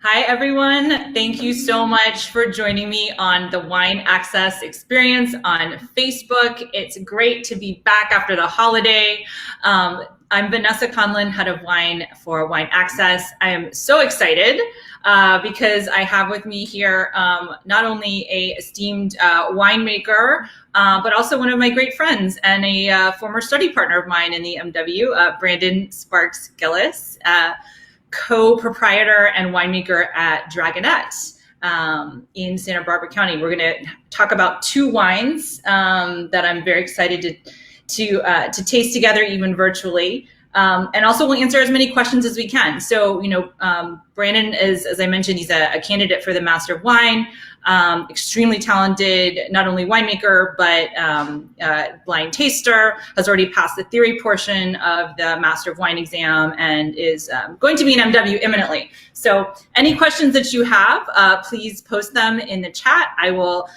Hi, everyone. Thank you so much for joining me on the Wine Access Experience on Facebook. It's great to be back after the holiday. I'm Vanessa Conlin, head of wine for Wine Access. I am so excited because I have with me here not only a esteemed winemaker, but also one of my great friends and a former study partner of mine in the MW, Brandon Sparks-Gillis, co-proprietor and winemaker at Dragonette in Santa Barbara County. We're going to talk about two wines that I'm very excited to taste together, even virtually. And also we'll answer as many questions as we can. So, Brandon is, as I mentioned, he's a candidate for the Master of Wine, extremely talented, not only winemaker, but blind taster, has already passed the theory portion of the Master of Wine exam and is going to be an MW imminently. So any questions that you have, please post them in the chat. I will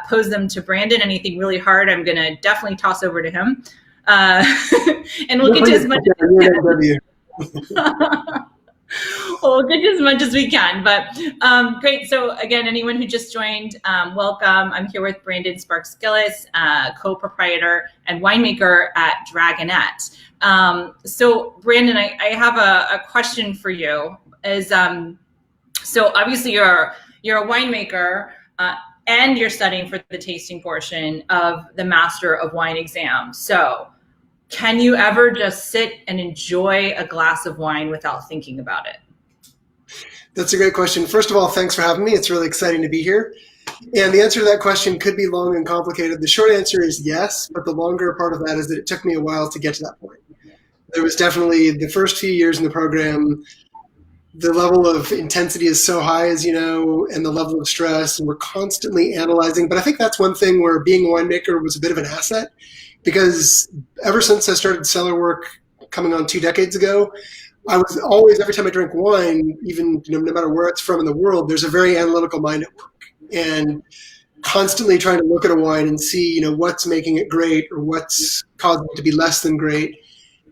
pose them to Brandon. Anything really hard, I'm going to definitely toss over to him. And we'll get to as much we'll get to as much as we can, but great. So again, anyone who just joined, welcome. I'm here with Brandon Sparks-Gillis, co-proprietor and winemaker at Dragonette. So Brandon, I have a question for you. So obviously you're a winemaker, and you're studying for the tasting portion of the Master of Wine exam. So can you ever just sit and enjoy a glass of wine without thinking about it? That's a great question. First of all, thanks for having me. It's really exciting to be here. And the answer to that question could be long and complicated. The short answer is yes, but the longer part of that is that it took me a while to get to that point. There was definitely the first few years in the program, the level of intensity is so high, as you know, and the level of stress, and we're constantly analyzing. But I think that's one thing where being a winemaker was a bit of an asset, because ever since I started cellar work coming on 2 decades ago, I was always, every time I drink wine, even no matter where it's from in the world, there's a very analytical mind at work, and constantly trying to look at a wine and see, what's making it great or what's causing it to be less than great.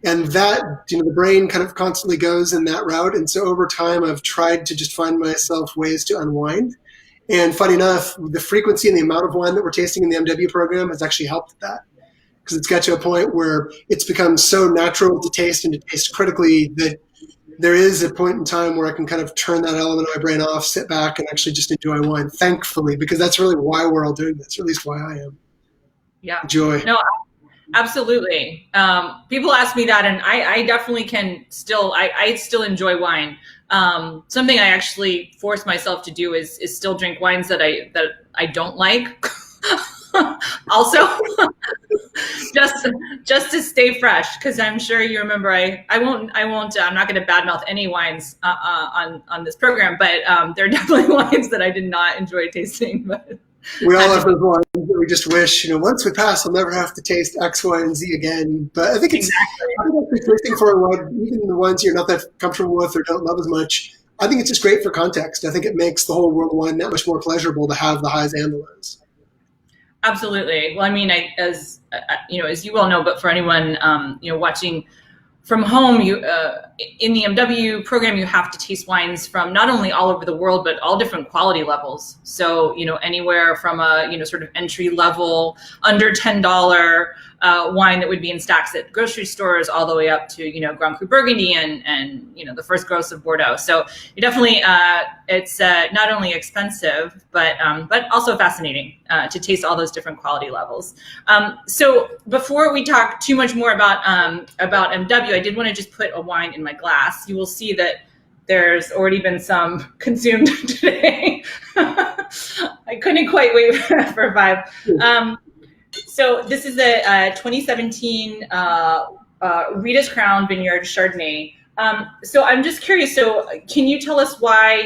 And that, the brain kind of constantly goes in that route. And so over time, I've tried to just find myself ways to unwind. And funny enough, the frequency and the amount of wine that we're tasting in the MW program has actually helped that. Because it's got to a point where it's become so natural to taste and to taste critically that there is a point in time where I can kind of turn that element of my brain off, sit back, and actually just enjoy wine, thankfully, because that's really why we're all doing this, or at least why I am. Yeah. Joy. No, absolutely. People ask me that, and I definitely can still, I still enjoy wine. Something I actually force myself to do is still drink wines that I don't like. Also, just to stay fresh, because I'm sure you remember I'm not going to badmouth any wines on this program, but there are definitely wines that I did not enjoy tasting. But we all have those wines that we just wish, once we pass, I'll never have to taste X, Y, and Z again. But I think it's tasting for a wine, even the ones you're not that comfortable with or don't love as much. I think it's just great for context. I think it makes the whole world of wine that much more pleasurable to have the highs and the lows. Absolutely. Well, I mean, as you well know, but for anyone, watching from home, in the MW program, you have to taste wines from not only all over the world, but all different quality levels. So, anywhere from a, sort of entry level, under $10 wine that would be in stacks at grocery stores, all the way up to, Grand Cru Burgundy and the first gross of Bordeaux. So you definitely, it's not only expensive, but also fascinating to taste all those different quality levels. So before we talk too much more about MW, I did want to just put a wine in my glass. You will see that there's already been some consumed today. I couldn't quite wait for 5. So this is a 2017 Rita's Crown Vineyard Chardonnay. So I'm just curious. So can you tell us why,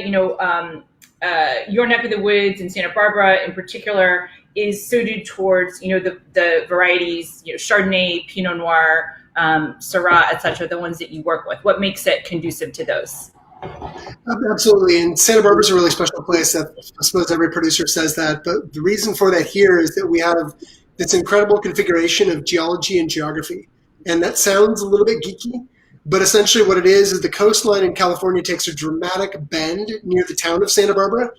your neck of the woods in Santa Barbara in particular is suited towards, the varieties, Chardonnay, Pinot Noir, Syrah, et cetera, the ones that you work with? What makes it conducive to those? Absolutely. And Santa Barbara is a really special place. I suppose every producer says that. But the reason for that here is that we have this incredible configuration of geology and geography. And that sounds a little bit geeky, But essentially what it is the coastline in California takes a dramatic bend near the town of Santa Barbara.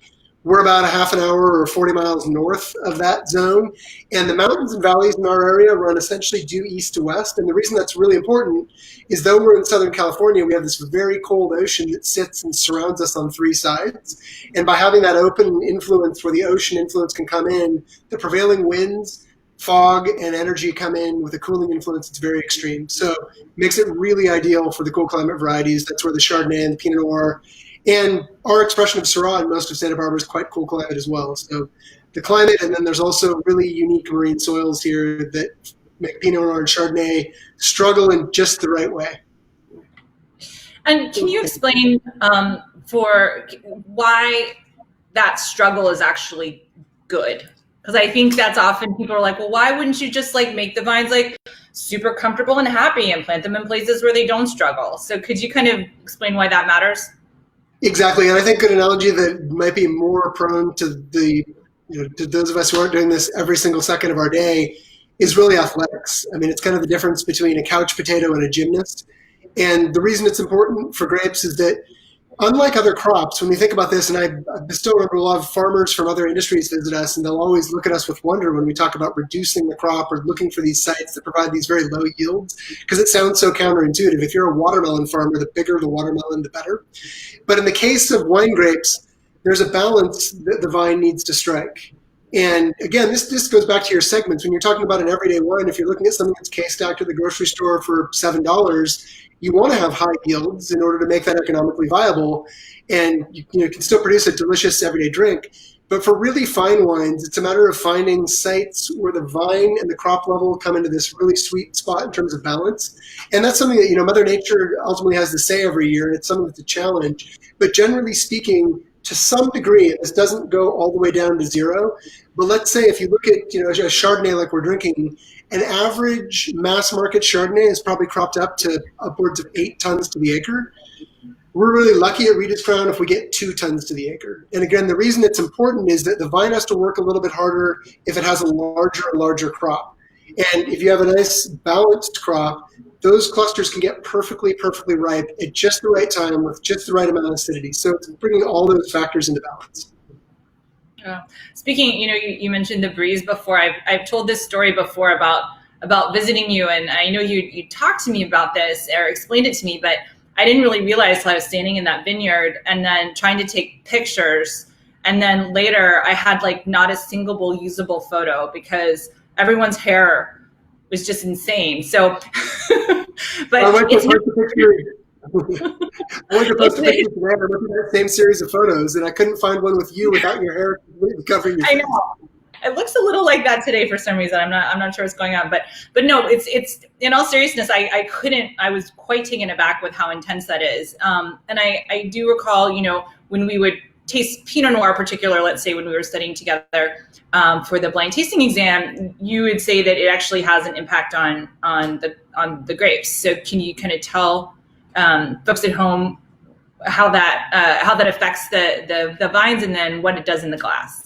We're about a half an hour or 40 miles north of that zone. And the mountains and valleys in our area run essentially due east to west. And the reason that's really important is though we're in Southern California, we have this very cold ocean that sits and surrounds us on three sides. And by having that open influence where the ocean influence can come in, the prevailing winds, fog, and energy come in with a cooling influence. It's very extreme. So it makes it really ideal for the cool climate varieties. That's where the Chardonnay and the Pinot Noir and our expression of Syrah in most of Santa Barbara is quite cool climate as well. So the climate, and then there's also really unique marine soils here that make Pinot Noir and Chardonnay struggle in just the right way. And can you explain for why that struggle is actually good? Because I think that's often people are like, well, why wouldn't you just like make the vines like super comfortable and happy and plant them in places where they don't struggle? So could you kind of explain why that matters? Exactly, and I think an analogy that might be more prone to the, to those of us who aren't doing this every single second of our day is really athletics. I mean, it's kind of the difference between a couch potato and a gymnast. And the reason it's important for grapes is that unlike other crops, when we think about this, and I still remember a lot of farmers from other industries visit us, and they'll always look at us with wonder when we talk about reducing the crop or looking for these sites that provide these very low yields, because it sounds so counterintuitive. If you're a watermelon farmer, the bigger the watermelon, the better. But in the case of wine grapes, there's a balance that the vine needs to strike. And again, this goes back to your segments. When you're talking about an everyday wine, if you're looking at something that's case-stacked at the grocery store for $7, you want to have high yields in order to make that economically viable, and you can still produce a delicious everyday drink. But for really fine wines, it's a matter of finding sites where the vine and the crop level come into this really sweet spot in terms of balance. And that's something that Mother Nature ultimately has to say every year, and it's something that's a challenge. But generally speaking, to some degree, this doesn't go all the way down to zero. But let's say if you look at a Chardonnay like we're drinking, an average mass market Chardonnay is probably cropped up to upwards of 8 tons to the acre. We're really lucky at Regis Crown if we get 2 tons to the acre. And again, the reason it's important is that the vine has to work a little bit harder if it has a larger crop. And if you have a nice balanced crop, those clusters can get perfectly ripe at just the right time with just the right amount of acidity. So it's bringing all those factors into balance. Speaking, you mentioned the breeze before. I've told this story before about visiting you, and I know you talked to me about this or explained it to me, but I didn't really realize till I was standing in that vineyard and then trying to take pictures, and then later I had like not a single usable photo because everyone's hair was just insane. So, but I went to post a picture today. I looked at that same series of photos, and I couldn't find one with you without your hair completely covering your face. I know. It looks a little like that today for some reason. I'm not sure what's going on, but no, it's in all seriousness, I was quite taken aback with how intense that is. And I do recall, when we would taste Pinot Noir in particular, let's say when we were studying together for the blind tasting exam, you would say that it actually has an impact on the grapes. So can you kind of tell folks at home how that affects the vines and then what it does in the glass?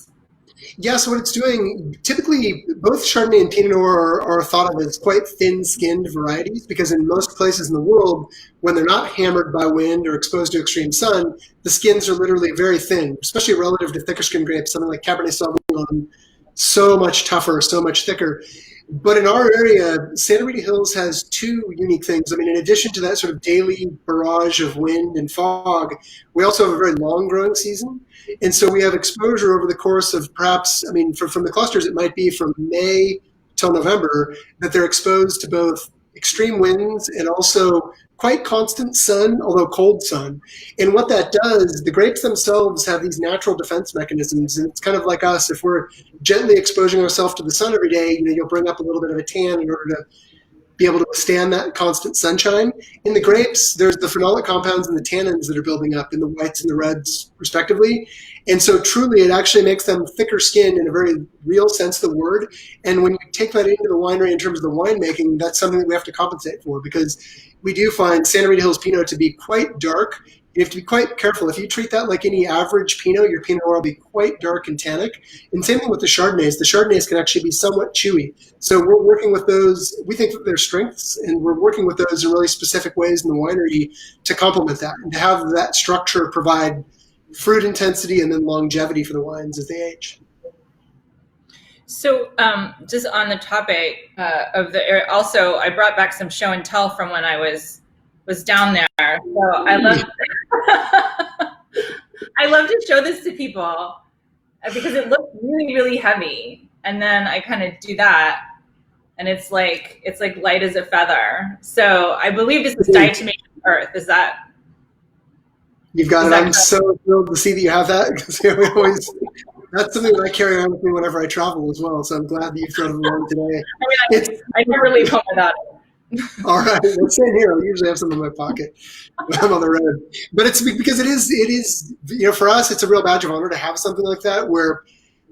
Yeah, so what it's doing, typically both Chardonnay and Pinot Noir are thought of as quite thin-skinned varieties because in most places in the world, when they're not hammered by wind or exposed to extreme sun, the skins are literally very thin, especially relative to thicker skinned grapes, something like Cabernet Sauvignon, so much tougher, so much thicker. But in our area, Santa Rita Hills has 2 unique things. I mean, in addition to that sort of daily barrage of wind and fog, we also have a very long growing season. And so we have exposure over the course of perhaps, from the clusters, it might be from May till November that they're exposed to both extreme winds and also quite constant sun, although cold sun. And what that does, the grapes themselves have these natural defense mechanisms. And it's kind of like us. If we're gently exposing ourselves to the sun every day, you'll bring up a little bit of a tan in order to be able to withstand that constant sunshine. In the grapes, there's the phenolic compounds and the tannins that are building up in the whites and the reds, respectively. And so truly, it actually makes them thicker skinned in a very real sense of the word. And when you take that into the winery in terms of the winemaking, that's something that we have to compensate for because we do find Santa Rita Hills Pinot to be quite dark You have to be quite careful. If you treat that like any average Pinot, your Pinot Noir will be quite dark and tannic. And same thing with the Chardonnays. The Chardonnays can actually be somewhat chewy. So we're working with those. We think that they're strengths, and we're working with those in really specific ways in the winery to complement that and to have that structure provide fruit intensity and then longevity for the wines as they age. So just on the topic of the area, also I brought back some show and tell from when I was down there. So I love I love to show this to people because it looks really, really heavy. And then I kind of do that and it's like light as a feather. So I believe this is Diatomaceous earth. Is that? You've got it. I'm so thrilled to see that you have that because we always. That's something that I carry around with me whenever I travel as well. So I'm glad that you've brought it along today. I never leave home without it. All right, well, same here. I usually have some in my pocket when I'm on the road. But it's because it is, for us, it's a real badge of honor to have something like that where,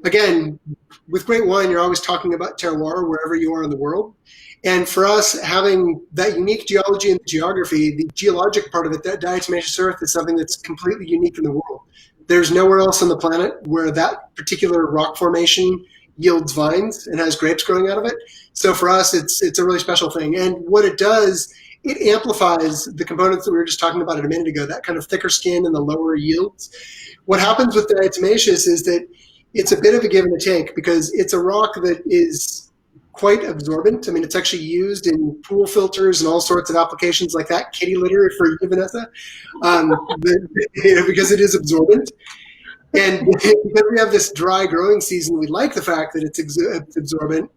again, with great wine, you're always talking about terroir wherever you are in the world. And for us, having that unique geology and geography, the geologic part of it, that diatomaceous earth is something that's completely unique in the world. There's nowhere else on the planet where that particular rock formation yields vines and has grapes growing out of it. So for us, it's a really special thing. And what it does, it amplifies the components that we were just talking about a minute ago, that kind of thicker skin and the lower yields. What happens with diatomaceous is that it's a bit of a give and a take because it's a rock that is quite absorbent. I mean, it's actually used in pool filters and all sorts of applications like that. Kitty litter for you, Vanessa, because it is absorbent. And because we have this dry growing season, we like the fact that it's absorbent,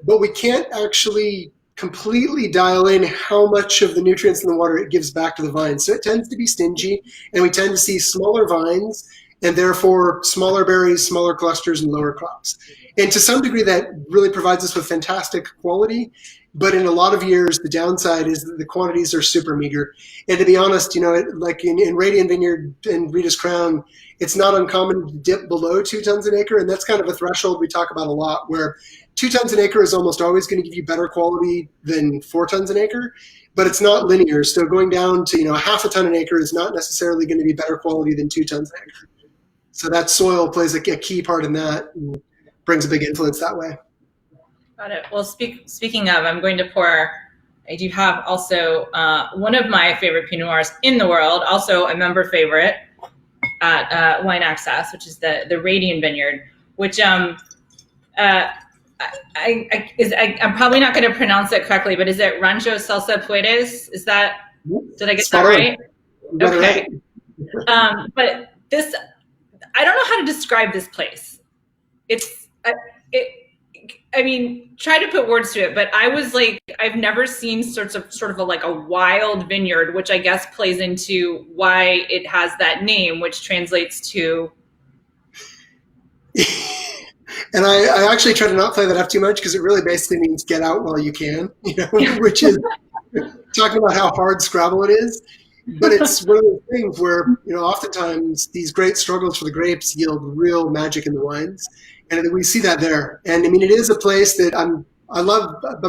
but we can't actually completely dial in how much of the nutrients in the water it gives back to the vines. So it tends to be stingy, and we tend to see smaller vines and therefore smaller berries, smaller clusters, and lower crops. And to some degree, that really provides us with fantastic quality. But in a lot of years, the downside is that the quantities are super meager. And to be honest, like in Radiant Vineyard and Rita's Crown, it's not uncommon to dip below 2 tons an acre. And that's kind of a threshold we talk about a lot, where 2 tons an acre is almost always going to give you better quality than 4 tons an acre. But it's not linear. So going down to half a ton an acre is not necessarily going to be better quality than 2 tons an acre. So that soil plays a key part in that and brings a big influence that way. Got it. Well, speaking of, I'm going to pour. I do have also one of my favorite Pinot Noirs in the world, also a member favorite at Wine Access, which is the Radiant Vineyard, which I'm probably not going to pronounce it correctly, but is it Rancho Salsa Puedes? Is that, did I get that right? Okay. But this, I don't know how to describe this place. I mean, try to put words to it, but I was like, I've never seen sort of a wild vineyard, which I guess plays into why it has that name, which translates to. And I actually try to not play that up too much because it really basically means get out while you can, which is talking about how hard Scrabble it is. But it's one of those things where, oftentimes these great struggles for the grapes yield real magic in the wines. And we see that there. And I mean, it is a place that I'm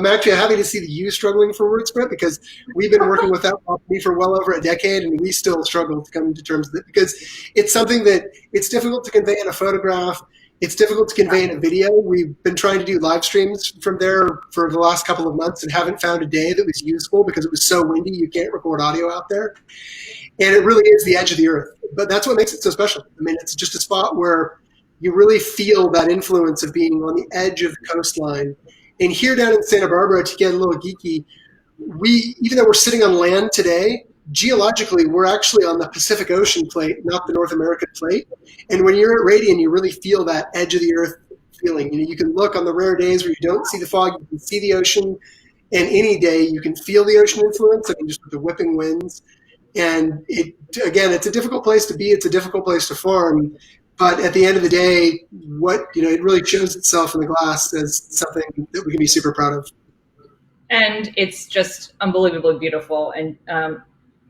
actually happy to see you struggling for word spread because we've been working with that property for well over a decade and we still struggle to come to terms with it because it's something that it's difficult to convey in a photograph. It's difficult to convey in a video. We've been trying to do live streams from there for the last couple of months and haven't found a day that was useful because it was so windy you can't record audio out there. And it really is the edge of the earth. But that's what makes it so special. I mean, it's just a spot where you really feel that influence of being on the edge of the coastline. And here down in Santa Barbara, to get a little geeky, even though we're sitting on land today, geologically, we're actually on the Pacific Ocean plate, not the North American plate. And when you're at Radiant, you really feel that edge of the earth feeling. You can look on the rare days where you don't see the fog, you can see the ocean. And any day you can feel the ocean influence, just with the whipping winds. And it's a difficult place to be. It's a difficult place to farm. But at the end of the day, it really shows itself in the glass as something that we can be super proud of. And it's just unbelievably beautiful and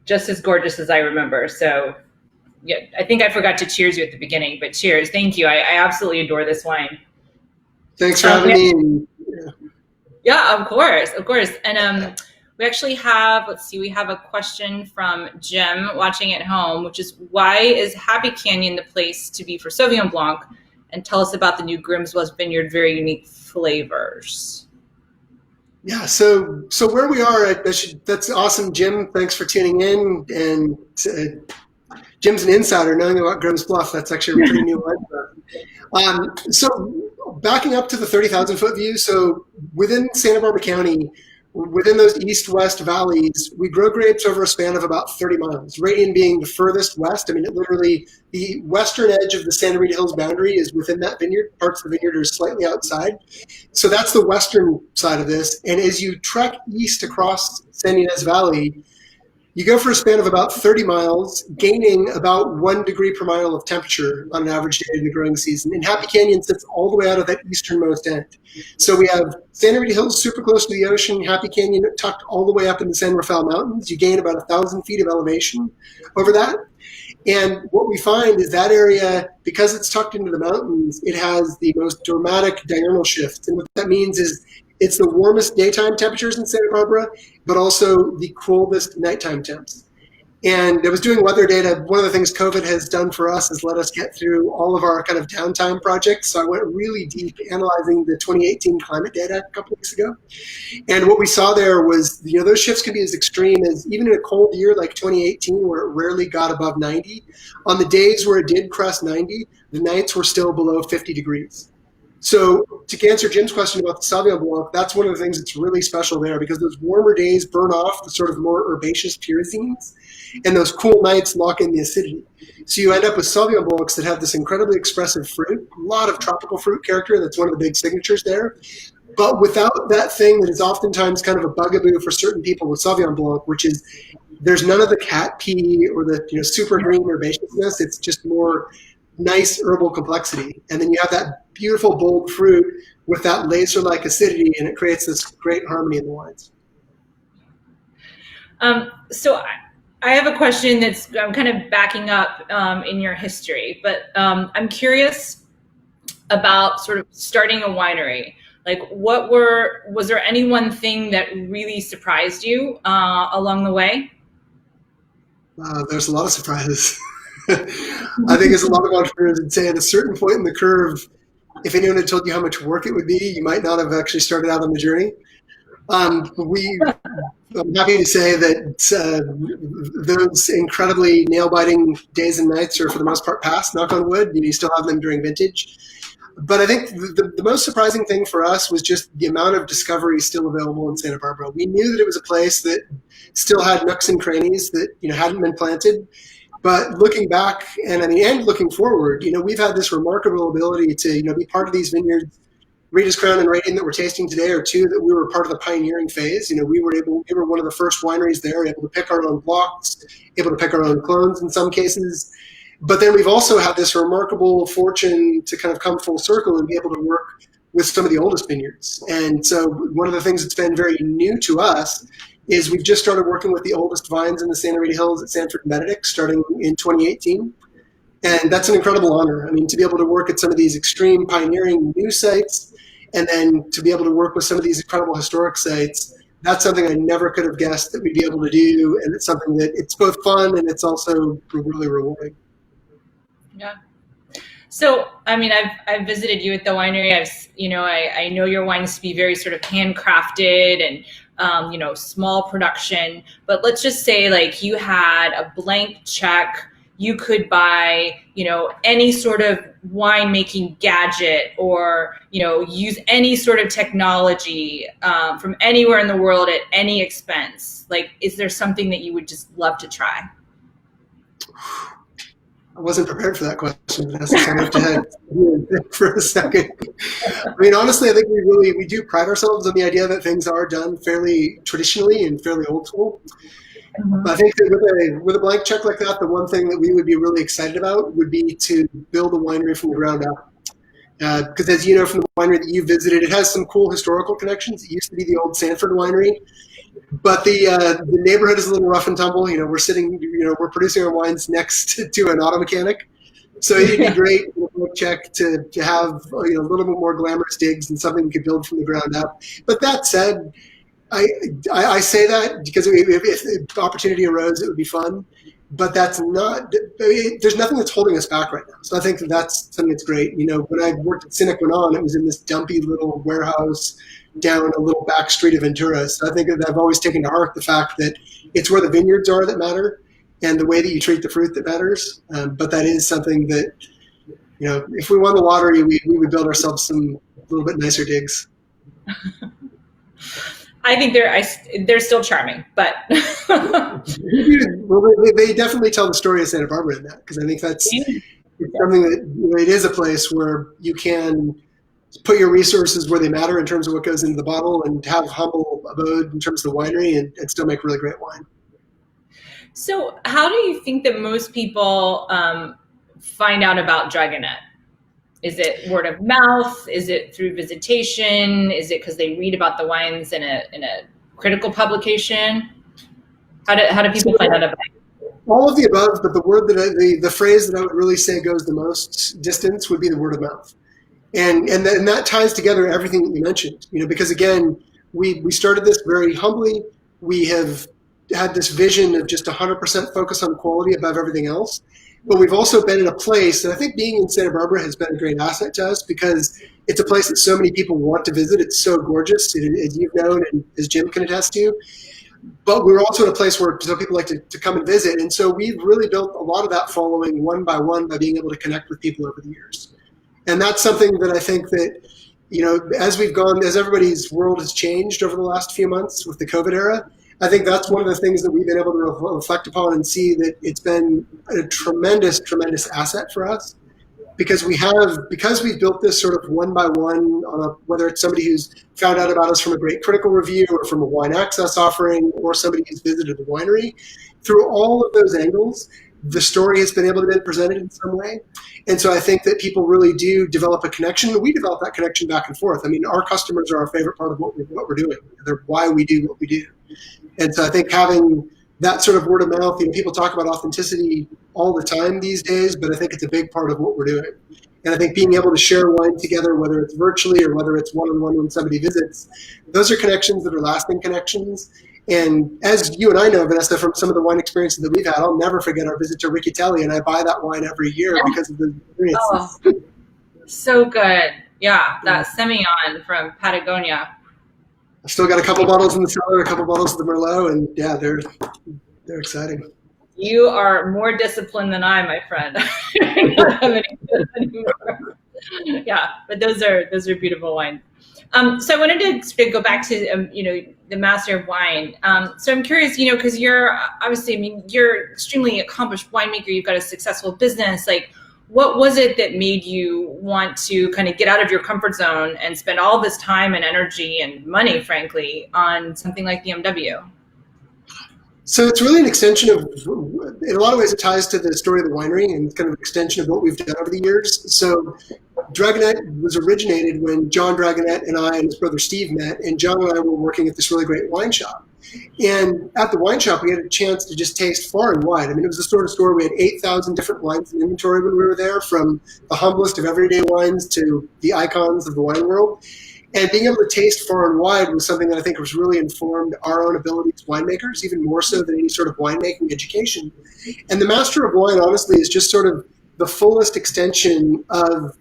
just as gorgeous as I remember. So yeah, I think I forgot to cheers you at the beginning, but cheers. Thank you. I absolutely adore this wine. Thanks for having me. Yeah, of course. And We actually have, let's see, we have a question from Jim watching at home, which is, why is Happy Canyon the place to be for Sauvignon Blanc? And tell us about the new Grimswell's Vineyard, very unique flavors. Yeah, so where we are, that's awesome, Jim. Thanks for tuning in. And Jim's an insider knowing about Grimm's Bluff. That's actually a pretty new one for us. So backing up to the 30,000 foot view, so within Santa Barbara County, within those east-west valleys, we grow grapes over a span of about 30 miles. Radian being the furthest west. I mean, it literally, the western edge of the Santa Rita Hills boundary is within that vineyard. Parts of the vineyard are slightly outside. So that's the western side of this. And as you trek east across San Ynez Valley, you go for a span of about 30 miles, gaining about 1 degree per mile of temperature on an average day in the growing season. And Happy Canyon sits all the way out of that easternmost end. So we have Santa Rita Hills super close to the ocean, Happy Canyon tucked all the way up in the San Rafael Mountains. You gain about 1,000 feet of elevation over that. And what we find is that area, because it's tucked into the mountains, it has the most dramatic diurnal shifts. And what that means is it's the warmest daytime temperatures in Santa Barbara, but also the coldest nighttime temps. And I was doing weather data. One of the things COVID has done for us is let us get through all of our kind of downtime projects. So I went really deep analyzing the 2018 climate data a couple weeks ago. And what we saw there was, those shifts can be as extreme as, even in a cold year like 2018, where it rarely got above 90, on the days where it did crest 90, the nights were still below 50 degrees. So to answer Jim's question about the Sauvignon Blanc, that's one of the things that's really special there, because those warmer days burn off the sort of more herbaceous pyrazines, and those cool nights lock in the acidity. So you end up with Sauvignon Blancs that have this incredibly expressive fruit, a lot of tropical fruit character. That's one of the big signatures there. But without that thing that is oftentimes kind of a bugaboo for certain people with Sauvignon Blanc, which is there's none of the cat pee or the super green herbaceousness. It's just more nice herbal complexity. And then you have that beautiful, bold fruit with that laser-like acidity, and it creates this great harmony in the wines. So I have a question that's kind of backing up in your history, but I'm curious about sort of starting a winery. Like, was there any one thing that really surprised you along the way? There's a lot of surprises. I think as a lot of entrepreneurs would say, at a certain point in the curve, if anyone had told you how much work it would be, you might not have actually started out on the journey. I'm happy to say that those incredibly nail-biting days and nights are for the most part past, knock on wood. You still have them during vintage. But I think the most surprising thing for us was just the amount of discovery still available in Santa Barbara. We knew that it was a place that still had nooks and crannies that hadn't been planted. But looking back and looking forward, we've had this remarkable ability to be part of these vineyards. Rita's Crown and Radian that we're tasting today are two that we were part of the pioneering phase. We were one of the first wineries there, able to pick our own blocks, able to pick our own clones in some cases. But then we've also had this remarkable fortune to kind of come full circle and be able to work with some of the oldest vineyards. And so one of the things that's been very new to us is we've just started working with the oldest vines in the Santa Rita Hills at Sanford and Benedict starting in 2018. And that's an incredible honor. I mean, to be able to work at some of these extreme pioneering new sites, and then to be able to work with some of these incredible historic sites, that's something I never could have guessed that we'd be able to do. And it's something that it's both fun and it's also really rewarding. Yeah. So, I mean, I've visited you at the winery. I know your wines to be very sort of handcrafted and, small production, but let's just say like you had a blank check, you could buy, any sort of winemaking gadget or, use any sort of technology from anywhere in the world at any expense. Like, is there something that you would just love to try? I wasn't prepared for that question, Vanessa, so I have to head for a second. I mean, honestly, I think we do pride ourselves on the idea that things are done fairly traditionally and fairly old school. Mm-hmm. I think that with a blank check like that, the one thing that we would be really excited about would be to build a winery from the ground up. Because as you know from the winery that you visited, it has some cool historical connections. It used to be the old Sanford winery. But the neighborhood is a little rough and tumble. We're producing our wines next to an auto mechanic. So it'd be great check to have a little bit more glamorous digs and something we could build from the ground up. But that said, I say that because if the opportunity arose, it would be fun. But that's not. There's nothing that's holding us back right now. So I think that's something that's great. When I worked at Quinlan, it was in this dumpy little warehouse down a little back street of Ventura. So I think that I've always taken to heart the fact that it's where the vineyards are that matter, and the way that you treat the fruit that matters. But that is something that, if we won the lottery, we would build ourselves some a little bit nicer digs. I think they're still charming, but well, they definitely tell the story of Santa Barbara in that, because I think that's something that it is a place where you can put your resources where they matter in terms of what goes into the bottle, and have humble abode in terms of the winery, and still make really great wine. So, how do you think that most people find out about Dragonette? Is it word of mouth? Is it through visitation? Is it because they read about the wines in a critical publication? How do people find out about it? All of the above, but the phrase that I would really say goes the most distance would be the word of mouth, and that ties together everything that you mentioned. Because again, we started this very humbly. We have had this vision of just 100% focus on quality above everything else. But we've also been in a place, and I think being in Santa Barbara has been a great asset to us, because it's a place that so many people want to visit. It's so gorgeous, as you've known and as Jim can attest to. But we're also in a place where some people like to come and visit. And so we've really built a lot of that following one by one by being able to connect with people over the years. And that's something that I think that, as everybody's world has changed over the last few months with the COVID era, I think that's one of the things that we've been able to reflect upon and see that it's been a tremendous, tremendous asset for us, because we've built this sort of one by one, whether it's somebody who's found out about us from a great critical review or from a wine access offering, or somebody who's visited the winery. Through all of those angles, the story has been able to be presented in some way. And so I think that people really do develop a connection. We develop that connection back and forth. I mean, our customers are our favorite part of what we're doing. They're why we do what we do. And so I think having that sort of word of mouth, people talk about authenticity all the time these days, but I think it's a big part of what we're doing. And I think being able to share wine together, whether it's virtually or whether it's one-on-one when somebody visits, those are connections that are lasting connections. And as you and I know, Vanessa, from some of the wine experiences that we've had, I'll never forget our visit to Riccatelli, and I buy that wine every year because of the experiences. Oh, so good. Yeah, that Semillon from Patagonia. I've still got a couple bottles in the cellar, a couple bottles of the Merlot, and yeah, they're exciting. You are more disciplined than I, my friend. I don't have any good anymore. Yeah, but those are beautiful wines. So I wanted to go back to the Master of Wine. So I'm curious, because you're obviously, you're extremely accomplished winemaker. You've got a successful business. Like, what was it that made you want to kind of get out of your comfort zone and spend all this time and energy and money, frankly, on something like the MW? So it's really an extension of, in a lot of ways, it ties to the story of the winery and kind of an extension of what we've done over the years. So Dragonette was originated when John Dragonette and I and his brother Steve met, and John and I were working at this really great wine shop. And at the wine shop, we had a chance to just taste far and wide. I mean, it was the sort of store we had 8,000 different wines in inventory when we were there, from the humblest of everyday wines to the icons of the wine world. And being able to taste far and wide was something that I think was really informed our own ability as winemakers, even more so than any sort of winemaking education. And the Master of Wine, honestly, is just sort of the fullest extension of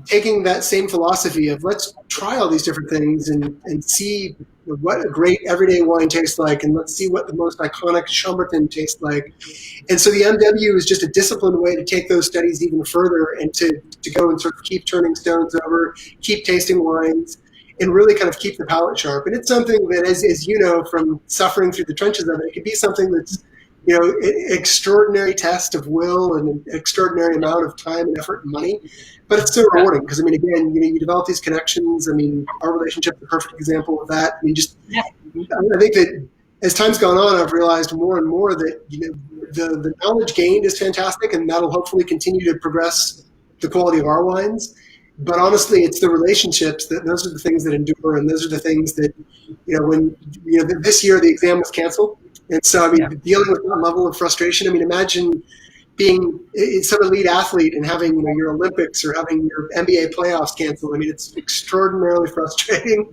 taking that same philosophy of let's try all these different things and see what a great everyday wine tastes like, and let's see what the most iconic Chambertin tastes like. And so the MW is just a disciplined way to take those studies even further and to go and sort of keep turning stones over, keep tasting wines, and really kind of keep the palate sharp. And it's something that, as you know, from suffering through the trenches of it, it can be something that's, an extraordinary test of will and an extraordinary amount of time and effort and money. But it's so rewarding because, again, you develop these connections. Our relationship is a perfect example of that. I think that as time's gone on, I've realized more and more that, the knowledge gained is fantastic, and that'll hopefully continue to progress the quality of our wines. But honestly, it's the relationships those are the things that endure, and those are the things that, when, this year the exam was canceled. And so, dealing with that level of frustration, imagine being some elite athlete and having your Olympics or having your NBA playoffs canceled. It's extraordinarily frustrating.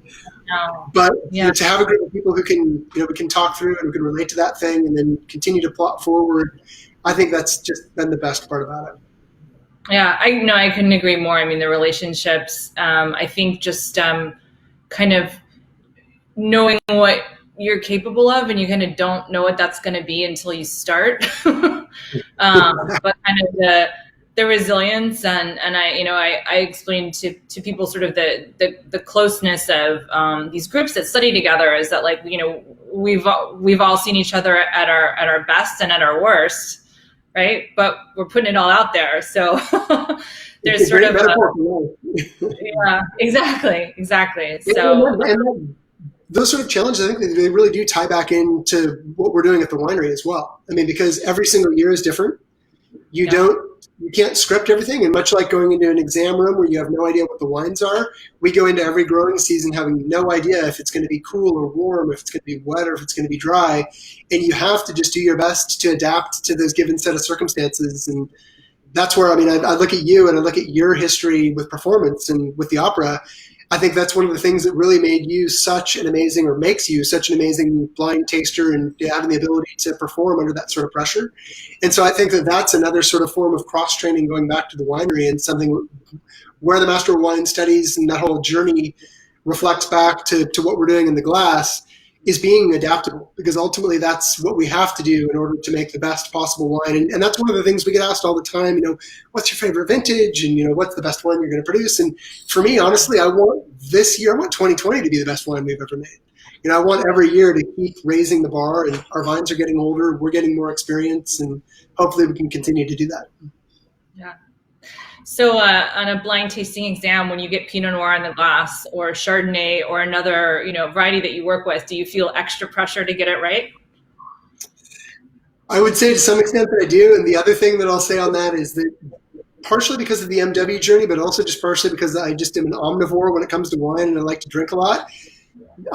Oh, But yeah. to have a group of people who can, we can talk through and who can relate to that thing and then continue to plot forward, I think that's just been the best part about it. Yeah, I couldn't agree more. I mean, the relationships, I think just kind of knowing what you're capable of, and you kind of don't know what that's going to be until you start. But kind of the resilience and I explained to people sort of the closeness of these groups that study together is that, like, we've all seen each other at our best and at our worst, right? But we're putting it all out there, so there's sort of yeah, exactly. So and those sort of challenges, I think they really do tie back into what we're doing at the winery as well. I mean, because every single year is different. You can't script everything. And much like going into an exam room where you have no idea what the wines are, we go into every growing season having no idea if it's going to be cool or warm, if it's going to be wet or if it's going to be dry. And you have to just do your best to adapt to those given set of circumstances. And that's where, I mean, I look at you and I look at your history with performance and with the opera. I think that's one of the things that really made you such an amazing, or makes you such an amazing blind taster, and having the ability to perform under that sort of pressure. And so I think that that's another sort of form of cross-training going back to the winery, and something where the Master of Wine studies and that whole journey reflects back to what we're doing in the glass, is being adaptable, because ultimately that's what we have to do in order to make the best possible wine. And that's one of the things we get asked all the time, what's your favorite vintage, and what's the best wine you're going to produce? And for me, honestly, I want 2020 to be the best wine we've ever made. I want every year to keep raising the bar, and our vines are getting older, we're getting more experience, and hopefully we can continue to do that. Yeah. So on a blind tasting exam, when you get Pinot Noir in the glass or Chardonnay or another, variety that you work with, do you feel extra pressure to get it right? I would say to some extent that I do. And the other thing that I'll say on that is that partially because of the MW journey, but also just partially because I just am an omnivore when it comes to wine and I like to drink a lot.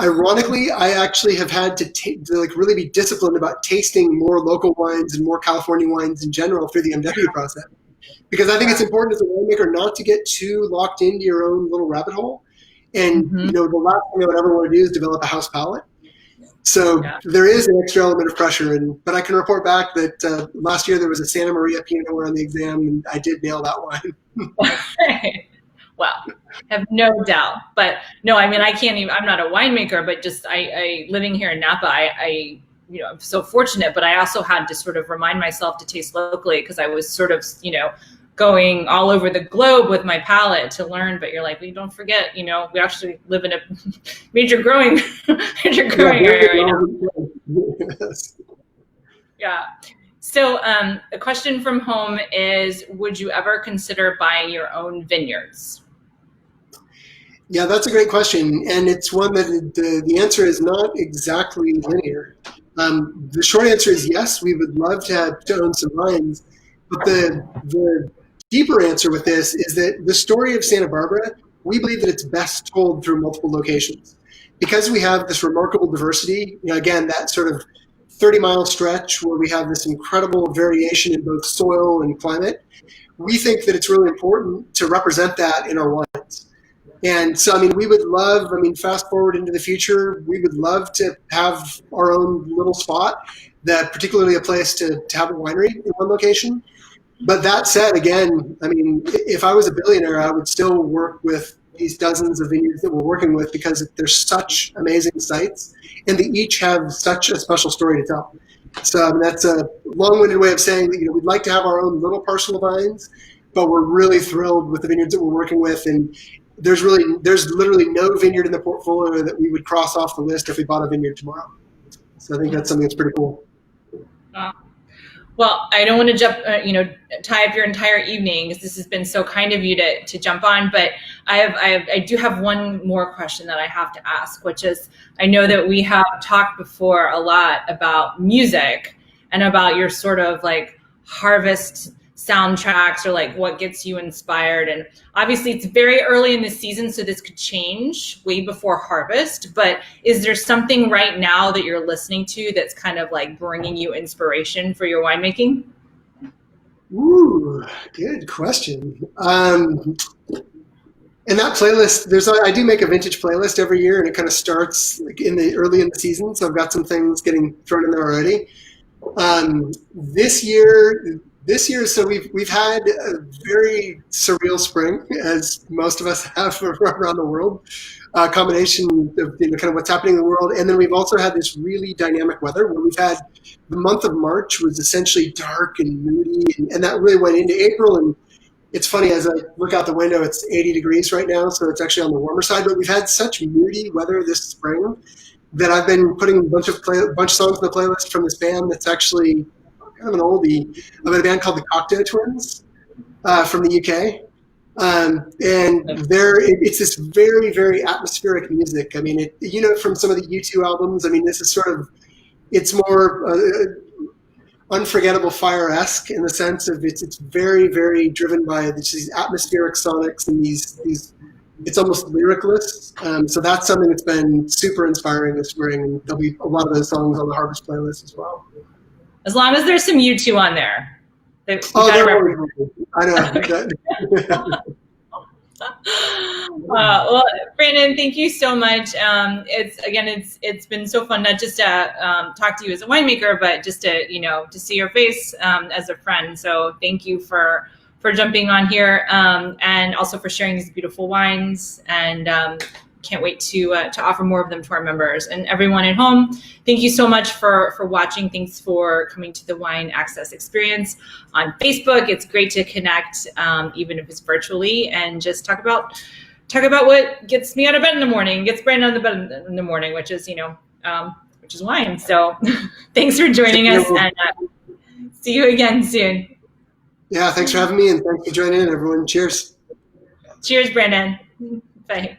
Ironically, I actually have had to really be disciplined about tasting more local wines and more California wines in general through the MW process. Because I think it's important as a winemaker not to get too locked into your own little rabbit hole. And, the last thing I would ever want to do is develop a house palate. So there is an extra element of pressure. But I can report back that last year there was a Santa Maria Pinot Noir on the exam, and I did nail that wine. Well, have no doubt. But no, I mean, I'm not a winemaker, but just I living here in Napa, I'm so fortunate, but I also had to sort of remind myself to taste locally, because I was sort of, going all over the globe with my palate to learn. But you're like, well, don't forget, we actually live in a major growing area right now. Yes. Yeah. So a question from home is, would you ever consider buying your own vineyards? Yeah, that's a great question. And it's one that the answer is not exactly linear. The short answer is yes, we would love to own some vines. But the deeper answer with this is that the story of Santa Barbara, we believe that it's best told through multiple locations. Because we have this remarkable diversity, again, that sort of 30-mile stretch where we have this incredible variation in both soil and climate, we think that it's really important to represent that in our wines. And so, we would love, fast forward into the future, we would love to have our own little spot, that particularly a place to have a winery in one location. But that said, again, if I was a billionaire, I would still work with these dozens of vineyards that we're working with, because they're such amazing sites and they each have such a special story to tell. So that's a long-winded way of saying that, we'd like to have our own little parcel of vines, but we're really thrilled with the vineyards that we're working with. And there's literally no vineyard in the portfolio that we would cross off the list if we bought a vineyard tomorrow. So I think that's something that's pretty cool. Well, I don't want to tie up your entire evening, because this has been so kind of you to jump on. But I do have one more question that I have to ask, which is, I know that we have talked before a lot about music and about your sort of like harvest soundtracks, or like what gets you inspired. And obviously it's very early in the season, so this could change way before harvest, but is there something right now that you're listening to that's kind of like bringing you inspiration for your winemaking? Ooh, good question. And that playlist, I do make a vintage playlist every year, and it kind of starts like early in the season. So I've got some things getting thrown in there already. This year, so we've had a very surreal spring, as most of us have around the world. Combination of kind of what's happening in the world, and then we've also had this really dynamic weather where we've had the month of March was essentially dark and moody, and that really went into April. And it's funny, as I look out the window, it's 80 degrees right now, so it's actually on the warmer side. But we've had such moody weather this spring that I've been putting a bunch of songs in the playlist from this band that's actually kind of an oldie, about a band called the Cocktail Twins from the UK. And it's this very, very atmospheric music. I mean, from some of the U2 albums, I mean, this is it's more Unforgettable Fire-esque in the sense of it's very, very driven by these atmospheric sonics and these it's almost lyricless. So that's something that's been super inspiring this spring. And there'll be a lot of those songs on the Harvest playlist as well. As long as there's some U2 on there. I know. Well, Brandon, thank you so much. It's been so fun not just to talk to you as a winemaker, but just to see your face as a friend. So thank you for jumping on here and also for sharing these beautiful wines. And can't wait to offer more of them to our members. And everyone at home, thank you so much for watching. Thanks for coming to the Wine Access Experience on Facebook. It's great to connect, even if it's virtually, and just talk about what gets me out of bed in the morning, gets Brandon out of bed in the morning, which is wine. So thanks for joining us, and see you again soon. Yeah, thanks for having me, and thanks for joining in, everyone. Cheers. Cheers, Brandon. Bye.